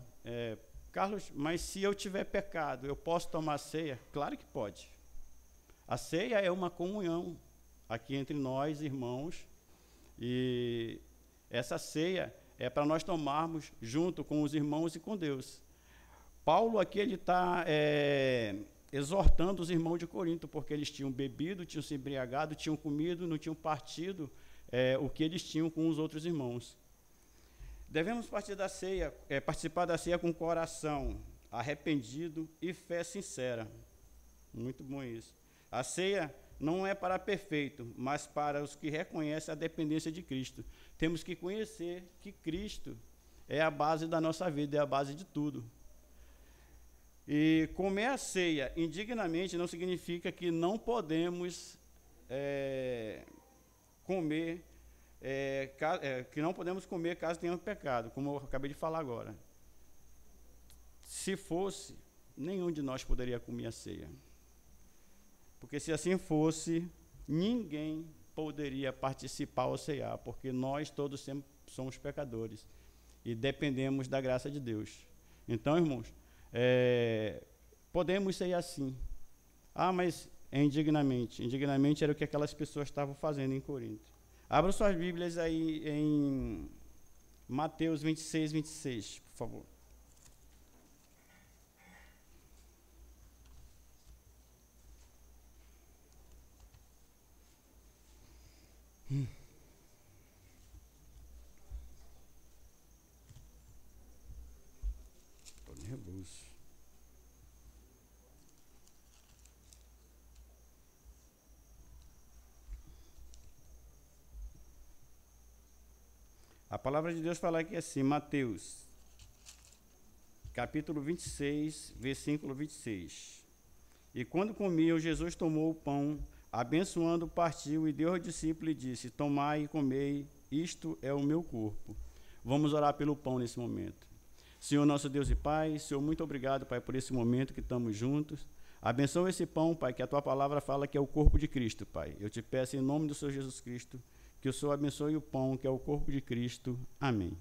Carlos, mas se eu tiver pecado, eu posso tomar a ceia? Claro que pode. A ceia é uma comunhão aqui entre nós, irmãos, e essa ceia é para nós tomarmos junto com os irmãos e com Deus. Paulo aqui ele está exortando os irmãos de Corinto, porque eles tinham bebido, tinham se embriagado, tinham comido, não tinham partido o que eles tinham com os outros irmãos. Devemos participar da ceia com coração arrependido e fé sincera. Muito bom isso. A ceia não é para perfeito, mas para os que reconhecem a dependência de Cristo. Temos que conhecer que Cristo é a base da nossa vida, é a base de tudo. E comer a ceia indignamente não significa que não podemos comer, que não podemos comer caso tenhamos pecado, como eu acabei de falar agora. Se fosse, nenhum de nós poderia comer a ceia. Porque se assim fosse, ninguém poderia participar ou ceiar, porque nós todos sempre somos pecadores e dependemos da graça de Deus. Então, irmãos, podemos ser assim. Mas indignamente. Indignamente era o que aquelas pessoas estavam fazendo em Corinto. Abra suas Bíblias aí em Mateus 26, 26, por favor. Estou nervoso. A palavra de Deus fala aqui assim, Mateus, capítulo 26, versículo 26. E quando comiam, Jesus tomou o pão, abençoando, partiu e deu ao discípulo e disse: tomai e comei, isto é o meu corpo. Vamos orar pelo pão nesse momento. Senhor nosso Deus e Pai, Senhor, muito obrigado, Pai, por esse momento que estamos juntos. Abençoa esse pão, Pai, que a Tua palavra fala que é o corpo de Cristo, Pai. Eu te peço em nome do Senhor Jesus Cristo, que o Senhor abençoe o pão, que é o corpo de Cristo. Amém.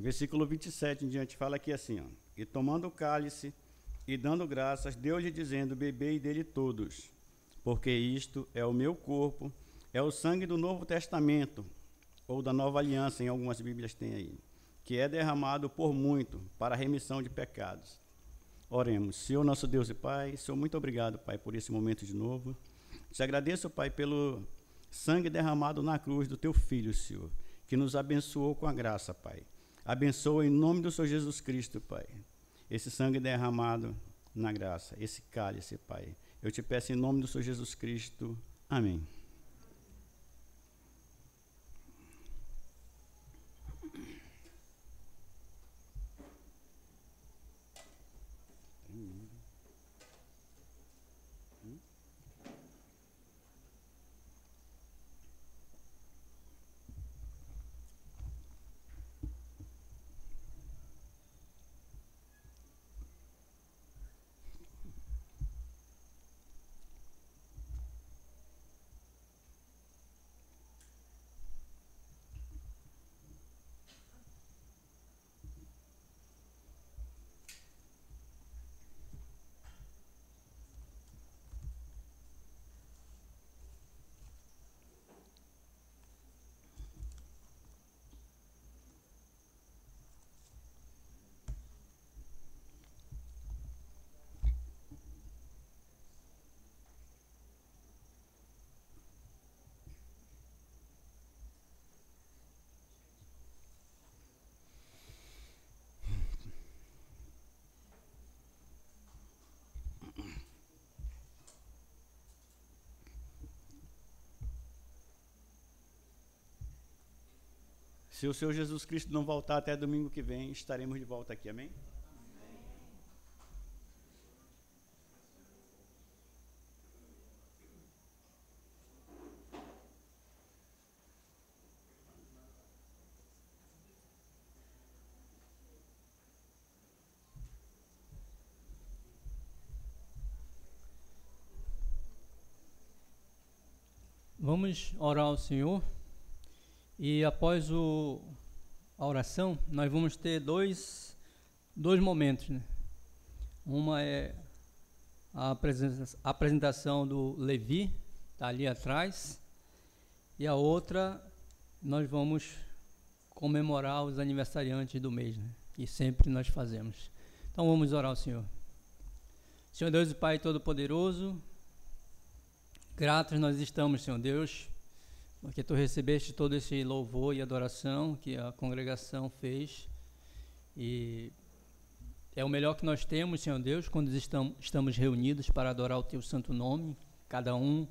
versículo 27 em diante, fala aqui assim, ó. E tomando o cálice e dando graças, deu-lhe dizendo, bebei dele todos, porque isto é o meu corpo, é o sangue do Novo Testamento, ou da Nova Aliança, em algumas Bíblias tem aí, que é derramado por muito, para a remissão de pecados. Oremos. Senhor, nosso Deus e Pai, Senhor, muito obrigado, Pai, por esse momento de novo. Te agradeço, Pai, pelo sangue derramado na cruz do Teu Filho, Senhor, que nos abençoou com a graça, Pai. Abençoa em nome do Senhor Jesus Cristo, Pai, esse sangue derramado na graça, esse cálice, Pai. Eu te peço em nome do Senhor Jesus Cristo. Amém. Se o Senhor Jesus Cristo não voltar até domingo que vem, estaremos de volta aqui, amém? Vamos orar ao Senhor. E após a oração, nós vamos ter dois momentos, né? Uma é a apresentação do Levi, está ali atrás, e a outra, nós vamos comemorar os aniversariantes do mês, né? Que sempre nós fazemos. Então vamos orar ao Senhor. Senhor Deus e Pai Todo-Poderoso, gratos nós estamos, Senhor Deus, porque Tu recebeste todo esse louvor e adoração que a congregação fez, e é o melhor que nós temos, Senhor Deus, quando estamos reunidos para adorar o Teu santo nome, cada um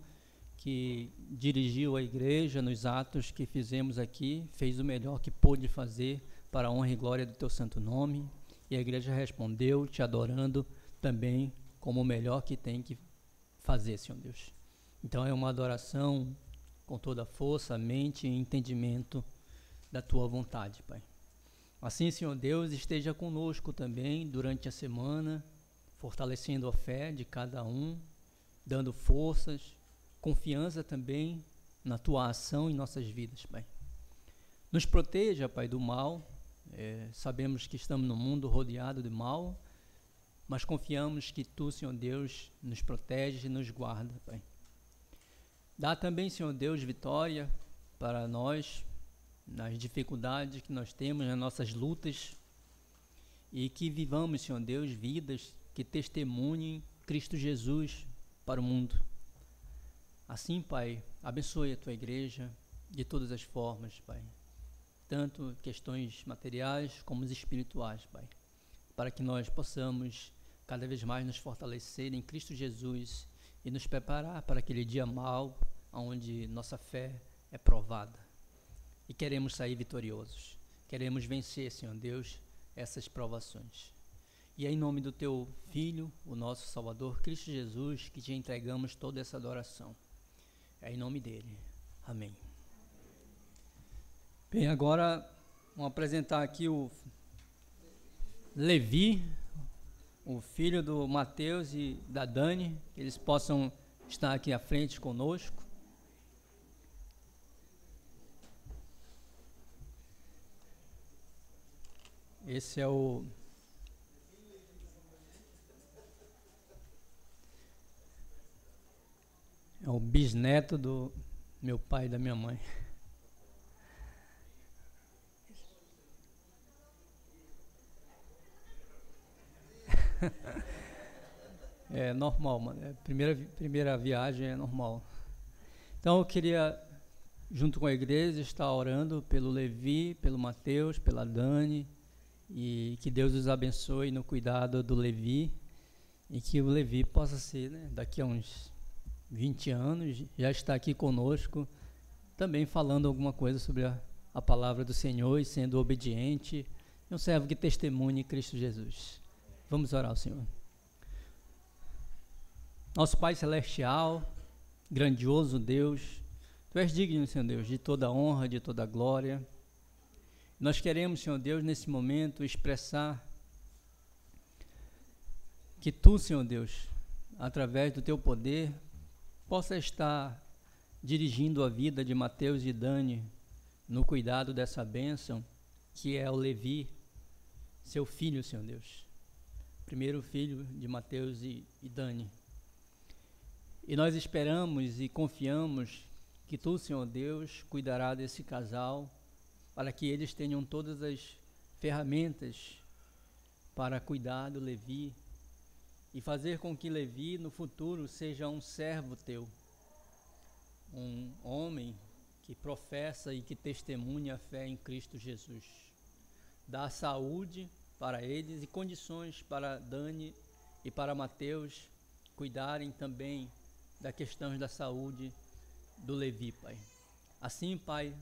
que dirigiu a igreja nos atos que fizemos aqui, fez o melhor que pôde fazer para a honra e glória do Teu santo nome, e a igreja respondeu, Te adorando também como o melhor que tem que fazer, Senhor Deus. Então é uma adoração com toda a força, mente e entendimento da Tua vontade, Pai. Assim, Senhor Deus, esteja conosco também durante a semana, fortalecendo a fé de cada um, dando forças, confiança também na Tua ação em nossas vidas, Pai. Nos proteja, Pai, do mal. Sabemos que estamos num mundo rodeado de mal, mas confiamos que Tu, Senhor Deus, nos protege e nos guarda, Pai. Dá também, Senhor Deus, vitória para nós, nas dificuldades que nós temos, nas nossas lutas, e que vivamos, Senhor Deus, vidas que testemunhem Cristo Jesus para o mundo. Assim, Pai, abençoe a Tua igreja de todas as formas, Pai, tanto questões materiais como espirituais, Pai, para que nós possamos cada vez mais nos fortalecer em Cristo Jesus e nos preparar para aquele dia mau, onde nossa fé é provada. E queremos sair vitoriosos. Queremos vencer, Senhor Deus, essas provações. E é em nome do Teu Filho, o nosso Salvador, Cristo Jesus, que Te entregamos toda essa adoração. É em nome dEle. Amém. Bem, agora vamos apresentar aqui o Levi, o filho do Mateus e da Dani, que eles possam estar aqui à frente conosco. Esse é o bisneto do meu pai e da minha mãe. É normal, mano. Primeira viagem é normal. Então eu queria, junto com a igreja, estar orando pelo Levi, pelo Mateus, pela Dani, e que Deus os abençoe no cuidado do Levi, e que o Levi possa ser, né, daqui a uns 20 anos, já estar aqui conosco, também falando alguma coisa sobre a palavra do Senhor e sendo obediente, um servo que testemunhe Cristo Jesus. Vamos orar ao Senhor. Nosso Pai Celestial, grandioso Deus, Tu és digno, Senhor Deus, de toda honra, de toda glória. Nós queremos, Senhor Deus, nesse momento expressar que Tu, Senhor Deus, através do Teu poder, possa estar dirigindo a vida de Mateus e Dani no cuidado dessa bênção, que é o Levi, seu filho, Senhor Deus. Primeiro filho de Mateus e Dani. E nós esperamos e confiamos que Tu, Senhor Deus, cuidará desse casal, para que eles tenham todas as ferramentas para cuidar do Levi e fazer com que Levi no futuro seja um servo Teu, um homem que professa e que testemunha a fé em Cristo Jesus. Dá saúde para eles e condições para Dani e para Mateus cuidarem também da questão da saúde do Levi, Pai. Assim, Pai,